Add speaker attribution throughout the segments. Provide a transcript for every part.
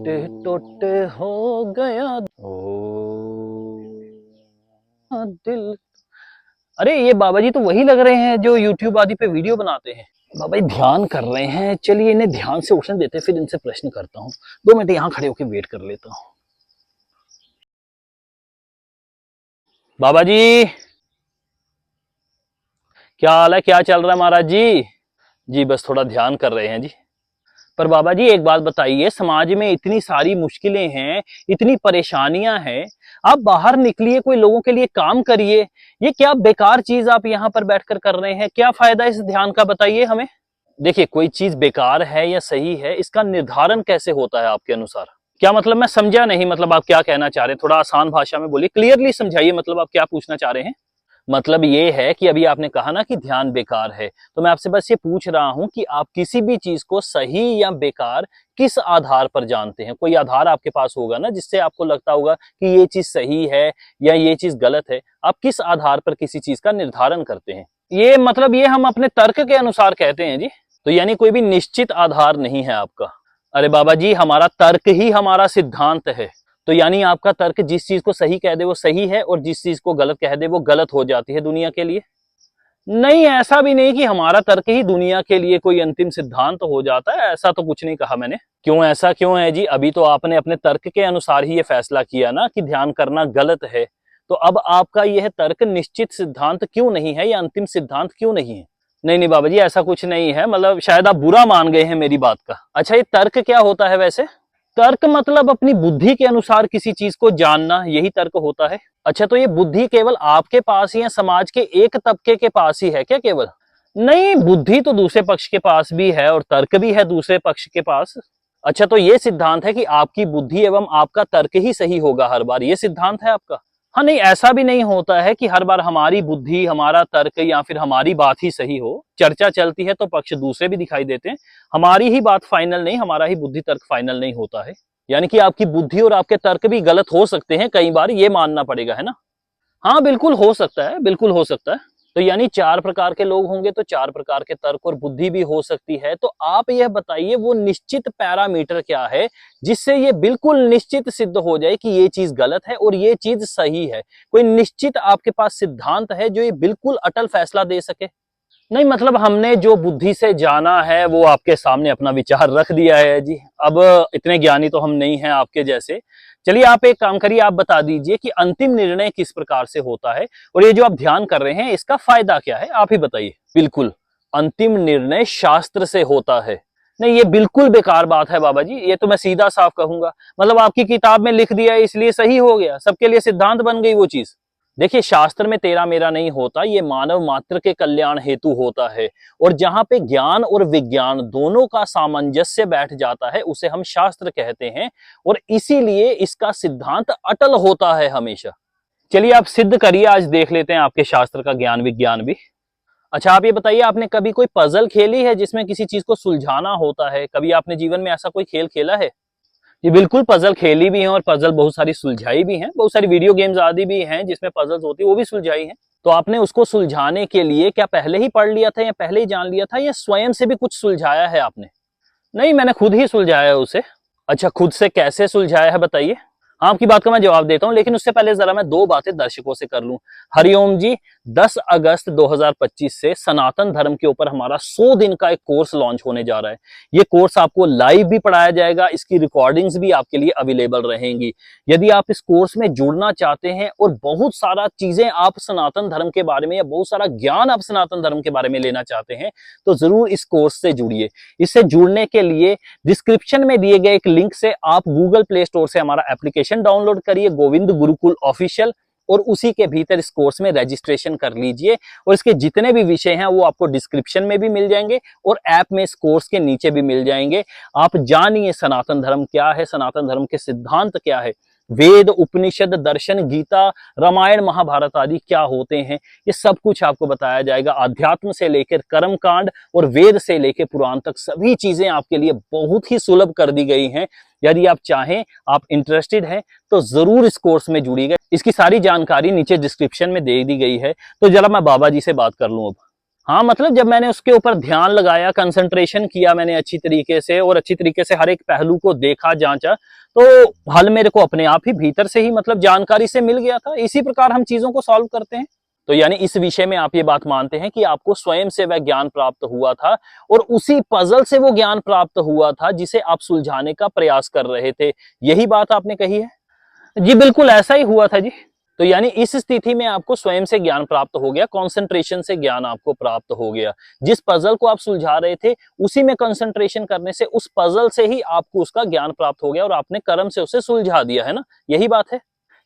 Speaker 1: टोटे टोटे हो गया ओ दिल। अरे ये बाबा जी तो वही लग रहे हैं जो यूट्यूब आदि पे वीडियो बनाते हैं। बाबा जी ध्यान कर रहे हैं, चलिए इन्हें ध्यान से उठने देते फिर इनसे प्रश्न करता हूँ। 2 मिनट यहाँ खड़े होकर वेट कर लेता हूँ। बाबा जी क्या हाल है, क्या चल रहा है महाराज जी? जी बस थोड़ा ध्यान कर रहे हैं जी। पर बाबा जी एक बात बताइए, समाज में इतनी सारी मुश्किलें हैं, इतनी परेशानियां हैं, आप बाहर निकलिए, कोई लोगों के लिए काम करिए। ये क्या बेकार चीज आप यहाँ पर बैठकर कर रहे हैं? क्या फायदा इस ध्यान का, बताइए हमें। देखिए कोई चीज बेकार है या सही है, इसका निर्धारण कैसे होता है आपके अनुसार? क्या मतलब, मैं समझा नहीं, मतलब आप क्या कहना चाह रहे हैं? थोड़ा आसान भाषा में बोलिए, क्लियरली समझाइए, मतलब आप क्या पूछना चाह रहे हैं? मतलब ये है कि अभी आपने कहा ना कि ध्यान बेकार है, तो मैं आपसे बस ये पूछ रहा हूं कि आप किसी भी चीज को सही या बेकार किस आधार पर जानते हैं? कोई आधार आपके पास होगा ना जिससे आपको लगता होगा कि ये चीज सही है या ये चीज गलत है। आप किस आधार पर किसी चीज का निर्धारण करते हैं? ये मतलब ये हम अपने तर्क के अनुसार कहते हैं जी। तो यानी कोई भी निश्चित आधार नहीं है आपका? अरे बाबा जी हमारा तर्क ही हमारा सिद्धांत है। तो यानी आपका तर्क जिस चीज को सही कह दे वो सही है और जिस चीज को गलत कह दे वो गलत हो जाती है दुनिया के लिए? नहीं, ऐसा भी नहीं कि हमारा तर्क ही दुनिया के लिए कोई अंतिम सिद्धांत हो जाता है, ऐसा तो कुछ नहीं कहा मैंने। क्यों, ऐसा क्यों है जी? अभी तो आपने अपने तर्क के अनुसार ही ये फैसला किया ना कि ध्यान करना गलत है, तो अब आपका यह तर्क निश्चित सिद्धांत क्यों नहीं है या अंतिम सिद्धांत क्यों नहीं है? नहीं नहीं बाबा जी ऐसा कुछ नहीं है, मतलब शायद आप बुरा मान गए हैं मेरी बात का। अच्छा ये तर्क क्या होता है वैसे? तर्क मतलब अपनी बुद्धि के अनुसार किसी चीज को जानना, यही तर्क होता है। अच्छा तो ये बुद्धि केवल आपके पास ही है, समाज के एक तबके के पास ही है क्या केवल? नहीं, बुद्धि तो दूसरे पक्ष के पास भी है और तर्क भी है दूसरे पक्ष के पास। अच्छा तो ये सिद्धांत है कि आपकी बुद्धि एवं आपका तर्क ही सही होगा हर बार, ये सिद्धांत है आपका? हाँ नहीं, ऐसा भी नहीं होता है कि हर बार हमारी बुद्धि, हमारा तर्क या फिर हमारी बात ही सही हो। चर्चा चलती है तो पक्ष दूसरे भी दिखाई देते हैं। हमारी ही बात फाइनल नहीं, हमारा ही बुद्धि तर्क फाइनल नहीं होता है। यानी कि आपकी बुद्धि और आपके तर्क भी गलत हो सकते हैं कई बार, ये मानना पड़ेगा, है ना? हाँ बिल्कुल हो सकता है, बिल्कुल हो सकता है। तो यानी 4 प्रकार के लोग होंगे तो 4 प्रकार के तर्क और बुद्धि भी हो सकती है। तो आप यह बताइए वो निश्चित पैरामीटर क्या है जिससे ये बिल्कुल निश्चित सिद्ध हो जाए कि ये चीज गलत है और ये चीज सही है? कोई निश्चित आपके पास सिद्धांत है जो ये बिल्कुल अटल फैसला दे सके? नहीं मतलब हमने जो बुद्धि से जाना है वो आपके सामने अपना विचार रख दिया है जी। अब इतने ज्ञानी तो हम नहीं हैं आपके जैसे। चलिए आप एक काम करिए, आप बता दीजिए कि अंतिम निर्णय किस प्रकार से होता है और ये जो आप ध्यान कर रहे हैं इसका फायदा क्या है, आप ही बताइए। बिल्कुल, अंतिम निर्णय शास्त्र से होता है। नहीं ये बिल्कुल बेकार बात है बाबा जी, ये तो मैं सीधा साफ कहूंगा। मतलब आपकी किताब में लिख दिया है इसलिए सही हो गया, सबके लिए सिद्धांत बन गई वो चीज। देखिए शास्त्र में तेरा मेरा नहीं होता, ये मानव मात्र के कल्याण हेतु होता है। और जहां पे ज्ञान और विज्ञान दोनों का सामंजस्य बैठ जाता है उसे हम शास्त्र कहते हैं और इसीलिए इसका सिद्धांत अटल होता है हमेशा। चलिए आप सिद्ध करिए, आज देख लेते हैं आपके शास्त्र का ज्ञान विज्ञान भी। अच्छा आप ये बताइए, आपने कभी कोई पजल खेली है जिसमें किसी चीज को सुलझाना होता है? कभी आपने जीवन में ऐसा कोई खेल खेला है? जी बिल्कुल, पजल खेली भी है और पजल बहुत सारी सुलझाई भी हैं। बहुत सारी वीडियो गेम्स आदि भी हैं जिसमें पजल्स होती है, वो भी सुलझाई हैं। तो आपने उसको सुलझाने के लिए क्या पहले ही पढ़ लिया था या पहले ही जान लिया था या स्वयं से भी कुछ सुलझाया है आपने? नहीं मैंने खुद ही सुलझाया है उसे। अच्छा खुद से कैसे सुलझाया है बताइए। हाँ आपकी बात का मैं जवाब देता हूँ, लेकिन उससे पहले जरा मैं 2 बातें दर्शकों से कर लूं। हरिओम जी, 10 अगस्त 2025 से सनातन धर्म के ऊपर हमारा 100 दिन का एक कोर्स लॉन्च होने जा रहा है। ये कोर्स आपको लाइव भी पढ़ाया जाएगा, इसकी रिकॉर्डिंग्स भी आपके लिए अवेलेबल रहेंगी। यदि आप इस कोर्स में जुड़ना चाहते हैं और बहुत सारा चीजें आप सनातन धर्म के बारे में या बहुत सारा ज्ञान आप सनातन धर्म के बारे में लेना चाहते हैं तो जरूर इस कोर्स से जुड़िए। इससे जुड़ने के लिए डिस्क्रिप्शन में दिए गए एक लिंक से आप गूगल प्ले स्टोर से हमारा एप्लीकेशन डाउनलोड करिए, गोविंद गुरुकुल ऑफिशियल, और उसी के भीतर इस कोर्स में रजिस्ट्रेशन कर लीजिए। और इसके जितने भी विषय हैं वो आपको डिस्क्रिप्शन में भी मिल जाएंगे और ऐप में इस कोर्स के नीचे भी मिल जाएंगे। आप जानिए सनातन धर्म क्या है, सनातन धर्म के सिद्धांत क्या है, वेद उपनिषद दर्शन गीता रामायण महाभारत आदि क्या होते हैं, ये सब कुछ आपको बताया जाएगा। अध्यात्म से लेकर कर्म कांड और वेद से लेकर पुराण तक सभी चीजें आपके लिए बहुत ही सुलभ कर दी गई हैं। यदि आप चाहें, आप इंटरेस्टेड हैं तो जरूर इस कोर्स में जुड़िएगा। इसकी सारी जानकारी नीचे डिस्क्रिप्शन में दे दी गई है। तो जरा मैं बाबा जी से बात कर लूं अब। हाँ, मतलब जब मैंने उसके ऊपर ध्यान लगाया, कंसंट्रेशन किया मैंने अच्छी तरीके से और अच्छी तरीके से हर एक पहलू को देखा, जांचा, तो हल मेरे को अपने आप ही भीतर से ही मतलब जानकारी से मिल गया था। इसी प्रकार हम चीजों को सॉल्व करते हैं। तो यानी इस विषय में आप ये बात मानते हैं कि आपको स्वयं से वह ज्ञान प्राप्त हुआ था और उसी पजल से वो ज्ञान प्राप्त हुआ था जिसे आप सुलझाने का प्रयास कर रहे थे। यही बात आपने कही है? जी बिल्कुल ऐसा ही हुआ था जी। तो यानी इस स्थिति में आपको स्वयं से ज्ञान प्राप्त हो गया, कंसंट्रेशन से ज्ञान आपको प्राप्त हो गया। जिस पजल को आप सुलझा रहे थे उसी में कंसंट्रेशन करने से उस पजल से ही आपको उसका ज्ञान प्राप्त हो गया और आपने कर्म से उसे सुलझा दिया, है ना? यही बात है?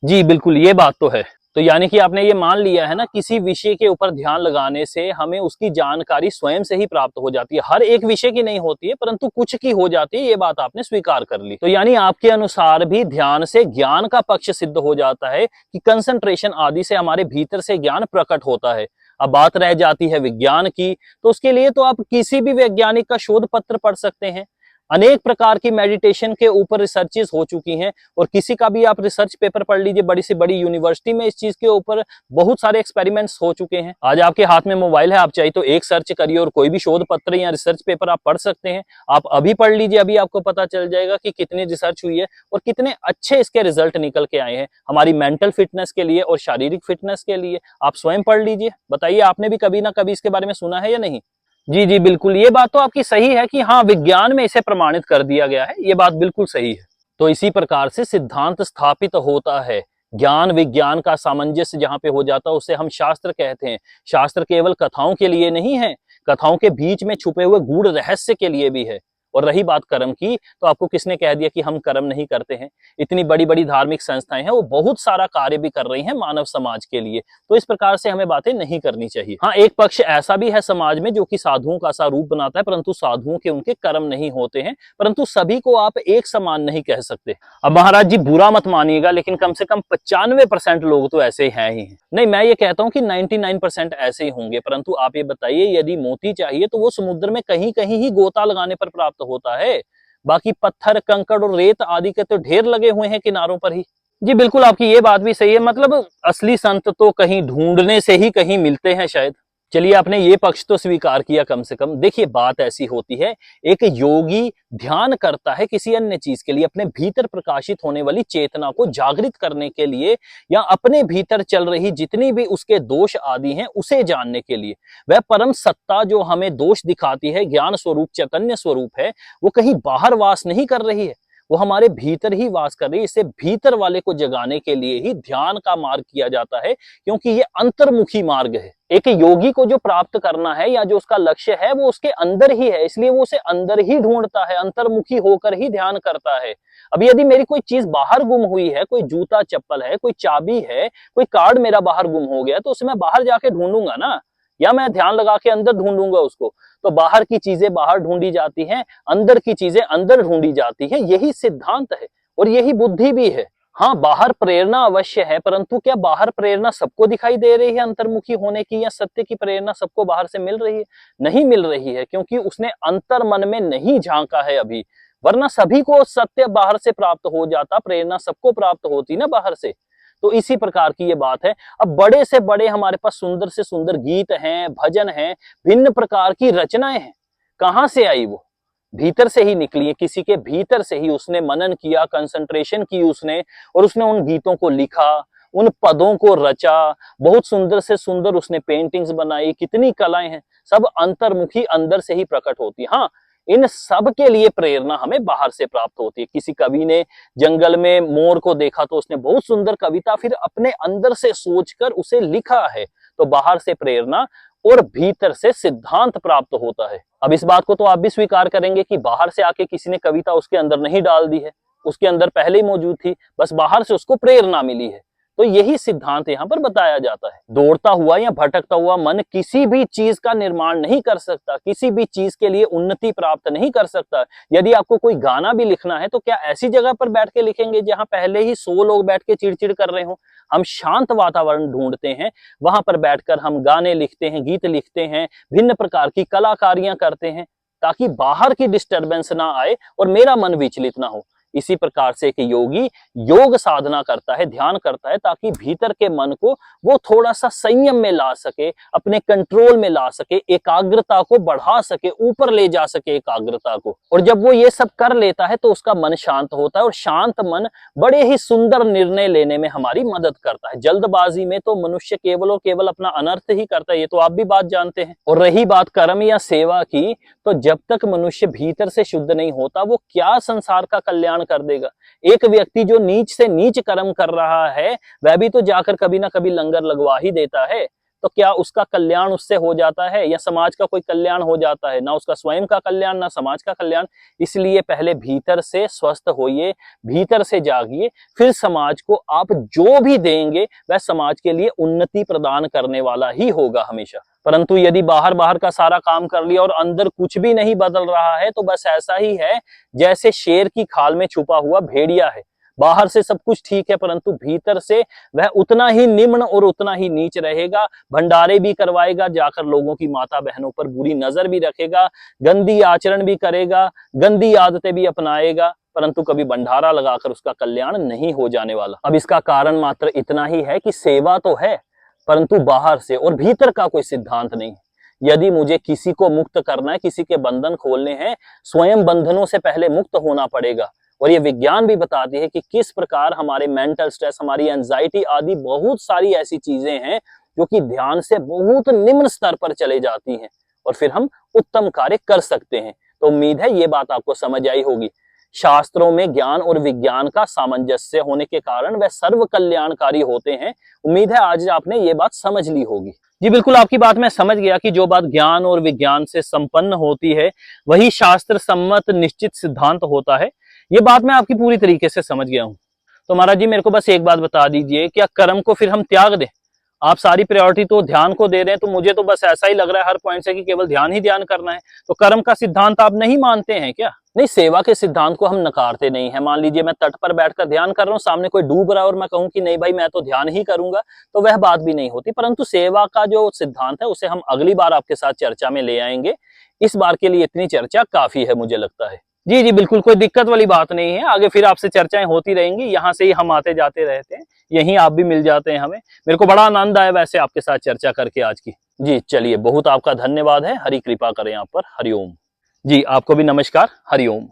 Speaker 1: जी बिल्कुल, ये बात तो है। तो यानी कि आपने ये मान लिया है ना, किसी विषय के ऊपर ध्यान लगाने से हमें उसकी जानकारी स्वयं से ही प्राप्त हो जाती है। हर एक विषय की नहीं होती है, परंतु कुछ की हो जाती है, ये बात आपने स्वीकार कर ली। तो यानी आपके अनुसार भी ध्यान से ज्ञान का पक्ष सिद्ध हो जाता है कि कंसंट्रेशन आदि से हमारे भीतर से ज्ञान प्रकट होता है। अब बात रह जाती है विज्ञान की, तो उसके लिए तो आप किसी भी वैज्ञानिक का शोध पत्र पढ़ सकते हैं। अनेक प्रकार की मेडिटेशन के ऊपर रिसर्चेस हो चुकी हैं और किसी का भी आप रिसर्च पेपर पढ़ लीजिए, बड़ी से बड़ी यूनिवर्सिटी में इस चीज के ऊपर बहुत सारे एक्सपेरिमेंट्स हो चुके हैं। आज आपके हाथ में मोबाइल है, आप चाहे तो एक सर्च करिए और कोई भी शोध पत्र या रिसर्च पेपर आप पढ़ सकते हैं। आप अभी पढ़ लीजिए, अभी आपको पता चल जाएगा कि कितनी रिसर्च हुई है और कितने अच्छे इसके रिजल्ट निकल के आए हैं हमारी मेंटल फिटनेस के लिए और शारीरिक फिटनेस के लिए। आप स्वयं पढ़ लीजिए। बताइए, आपने भी कभी ना कभी इसके बारे में सुना है या नहीं? जी जी बिल्कुल, ये बात तो आपकी सही है कि हाँ, विज्ञान में इसे प्रमाणित कर दिया गया है, ये बात बिल्कुल सही है। तो इसी प्रकार से सिद्धांत स्थापित होता है। ज्ञान विज्ञान का सामंजस्य जहां पे हो जाता है उसे हम शास्त्र कहते हैं। शास्त्र केवल कथाओं के लिए नहीं है, कथाओं के बीच में छुपे हुए गूढ़ रहस्य के लिए भी है। और रही बात कर्म की, तो आपको किसने कह दिया कि हम कर्म नहीं करते हैं? इतनी बड़ी बड़ी धार्मिक संस्थाएं हैं, वो बहुत सारा कार्य भी कर रही हैं मानव समाज के लिए। तो इस प्रकार से हमें बातें नहीं करनी चाहिए। हाँ, एक पक्ष ऐसा भी है समाज में जो कि साधुओं का सा रूप बनाता है, परंतु साधुओं के उनके कर्म नहीं होते हैं। परंतु सभी को आप एक समान नहीं कह सकते। अब महाराज जी बुरा मत मानिएगा, लेकिन कम से कम 95% लोग तो ऐसे हैं ही हैं। नहीं, मैं ये कहता हूं कि 99% ऐसे ही होंगे। परंतु आप ये बताइए, यदि मोती चाहिए तो वो समुद्र में कहीं कहीं ही गोता लगाने पर प्राप्त होता है। बाकी पत्थर कंकड़ और रेत आदि के तो ढेर लगे हुए हैं किनारों पर ही। जी बिल्कुल, आपकी ये बात भी सही है। मतलब असली संत तो कहीं ढूंढने से ही कहीं मिलते हैं शायद। चलिए, आपने ये पक्ष तो स्वीकार किया कम से कम। देखिए, बात ऐसी होती है, एक योगी ध्यान करता है किसी अन्य चीज के लिए, अपने भीतर प्रकाशित होने वाली चेतना को जागृत करने के लिए, या अपने भीतर चल रही जितनी भी उसके दोष आदि हैं उसे जानने के लिए। वह परम सत्ता जो हमें दोष दिखाती है, ज्ञान स्वरूप चैतन्य स्वरूप है, वो कहीं बाहर वास नहीं कर रही है, वो हमारे भीतर ही वास कर रही है। इसे भीतर वाले को जगाने के लिए ही ध्यान का मार्ग किया जाता है, क्योंकि ये अंतर्मुखी मार्ग है। एक योगी को जो प्राप्त करना है या जो उसका लक्ष्य है वो उसके अंदर ही है, इसलिए वो उसे अंदर ही ढूंढता है, अंतर्मुखी होकर ही ध्यान करता है। अब यदि मेरी कोई चीज बाहर गुम हुई है, कोई जूता चप्पल है, कोई चाबी है, कोई कार्ड मेरा बाहर गुम हो गया, तो उसे मैं बाहर जाके ढूंढूंगा ना, या मैं ध्यान लगा के अंदर ढूंढूंगा उसको? तो बाहर की चीजें बाहर ढूंढी जाती हैं, अंदर की चीजें अंदर ढूंढी जाती हैं। यही सिद्धांत है और यही बुद्धि भी है। हाँ, बाहर प्रेरणा अवश्य है, परंतु क्या बाहर प्रेरणा सबको दिखाई दे रही है अंतर्मुखी होने की, या सत्य की प्रेरणा सबको बाहर से मिल रही है? नहीं मिल रही है, क्योंकि उसने अंतर मन में नहीं झांका है अभी। वरना सभी को सत्य बाहर से प्राप्त हो जाता, प्रेरणा सबको प्राप्त होती ना बाहर से। तो इसी प्रकार की ये बात है। अब बड़े से बड़े हमारे पास सुंदर से सुंदर गीत हैं, भजन हैं, भिन्न प्रकार की रचनाएं हैं। कहां से आई वो? भीतर से ही निकली है, किसी के भीतर से ही उसने मनन किया, कंसंट्रेशन की उसने, और उसने उन गीतों को लिखा, उन पदों को रचा, बहुत सुंदर से सुंदर उसने पेंटिंग्स बनाई, कितनी कलाएं हैं। सब अंतर्मुखी अंदर से ही प्रकट होती। हाँ, इन सब के लिए प्रेरणा हमें बाहर से प्राप्त होती है। किसी कवि ने जंगल में मोर को देखा तो उसने बहुत सुंदर कविता फिर अपने अंदर से सोचकर उसे लिखा है। तो बाहर से प्रेरणा और भीतर से सिद्धांत प्राप्त होता है। अब इस बात को तो आप भी स्वीकार करेंगे कि बाहर से आके किसी ने कविता उसके अंदर नहीं डाल दी है, उसके अंदर पहले ही मौजूद थी, बस बाहर से उसको प्रेरणा मिली है। तो यही सिद्धांत यहाँ पर बताया जाता है। दौड़ता हुआ या भटकता हुआ मन किसी भी चीज का निर्माण नहीं कर सकता, किसी भी चीज के लिए उन्नति प्राप्त नहीं कर सकता। यदि आपको कोई गाना भी लिखना है तो क्या ऐसी जगह पर बैठ के लिखेंगे जहां पहले ही 100 लोग बैठ के चिड़चिड़ कर रहे हो? हम शांत वातावरण ढूंढते हैं, वहां पर बैठकर हम गाने लिखते हैं, गीत लिखते हैं, भिन्न प्रकार की कलाकारियां करते हैं, ताकि बाहर की डिस्टरबेंस ना आए और मेरा मन विचलित ना हो। इसी प्रकार से एक योगी योग साधना करता है, ध्यान करता है, ताकि भीतर के मन को वो थोड़ा सा संयम में ला सके, अपने कंट्रोल में ला सके, एकाग्रता को बढ़ा सके, ऊपर ले जा सके एकाग्रता को। और जब वो ये सब कर लेता है तो उसका मन शांत होता है, और शांत मन बड़े ही सुंदर निर्णय लेने में हमारी मदद करता है। जल्दबाजी में तो मनुष्य केवल और केवल अपना अनर्थ ही करता है, ये तो आप भी बात जानते हैं। और रही बात कर्म या सेवा की, तो जब तक मनुष्य भीतर से शुद्ध नहीं होता, वो क्या संसार का कल्याण कर देगा। एक व्यक्ति जो नीच से नीच कर्म कर रहा है, वह भी तो जाकर कभी ना कभी लंगर लगवा ही देता है, तो क्या उसका कल्याण उससे हो जाता है, या समाज का कोई कल्याण हो जाता है? ना उसका स्वयं का कल्याण, ना समाज का कल्याण। इसलिए पहले भीतर से स्वस्थ होइए, भीतर से जागिए, फिर समाज को आप जो भी देंगे वह समाज के लिए उन्नति प्रदान करने वाला ही होगा हमेशा। परंतु यदि बाहर बाहर का सारा काम कर लिया और अंदर कुछ भी नहीं बदल रहा है, तो बस ऐसा ही है जैसे शेर की खाल में छुपा हुआ भेड़िया है। बाहर से सब कुछ ठीक है, परंतु भीतर से वह उतना ही निम्न और उतना ही नीच रहेगा। भंडारे भी करवाएगा, जाकर लोगों की माता बहनों पर बुरी नजर भी रखेगा, गंदी आचरण भी करेगा, गंदी आदतें भी अपनाएगा, परंतु कभी भंडारा लगाकर उसका कल्याण नहीं हो जाने वाला। अब इसका कारण मात्र इतना ही है कि सेवा तो है, परंतु बाहर से और भीतर का कोई सिद्धांत नहीं। यदि मुझे किसी को मुक्त करना है, किसी के बंधन खोलने हैं, स्वयं बंधनों से पहले मुक्त होना पड़ेगा। और ये विज्ञान भी बताती है कि किस प्रकार हमारे मेंटल स्ट्रेस, हमारी एंजाइटी आदि बहुत सारी ऐसी चीजें हैं जो कि ध्यान से बहुत निम्न स्तर पर चले जाती हैं, और फिर हम उत्तम कार्य कर सकते हैं। तो उम्मीद है ये बात आपको समझ आई होगी। शास्त्रों में ज्ञान और विज्ञान का सामंजस्य होने के कारण वह सर्व कल्याणकारी होते हैं। उम्मीद है आज आपने ये बात समझ ली होगी। जी बिल्कुल, आपकी बात मैं समझ गया कि जो बात ज्ञान और विज्ञान से संपन्न होती है वही शास्त्र सम्मत निश्चित सिद्धांत होता है। ये बात मैं आपकी पूरी तरीके से समझ गया हूँ। तो महाराज जी, मेरे को बस एक बात बता दीजिए, क्या कर्म को फिर हम त्याग दें? आप सारी प्रायोरिटी तो ध्यान को दे रहे हैं, तो मुझे तो बस ऐसा ही लग रहा है हर पॉइंट से कि केवल ध्यान ही ध्यान करना है। तो कर्म का सिद्धांत आप नहीं मानते हैं क्या? नहीं, सेवा के सिद्धांत को हम नकारते नहीं है। मान लीजिए मैं तट पर बैठकर ध्यान कर रहा हूँ, सामने कोई डूब रहा है और मैं कहूँ कि नहीं भाई मैं तो ध्यान ही करूंगा, तो वह बात भी नहीं होती। परंतु सेवा का जो सिद्धांत है उसे हम अगली बार आपके साथ चर्चा में ले आएंगे। इस बार के लिए इतनी चर्चा काफी है मुझे लगता है। जी जी बिल्कुल, कोई दिक्कत वाली बात नहीं है। आगे फिर आपसे चर्चाएं होती रहेंगी, यहाँ से ही हम आते जाते रहते हैं, यहीं आप भी मिल जाते हैं हमें। मेरे को बड़ा आनंद आया वैसे आपके साथ चर्चा करके आज की। जी चलिए, बहुत आपका धन्यवाद है। हरि कृपा करें आप पर। हरिओम। जी आपको भी नमस्कार। हरिओम।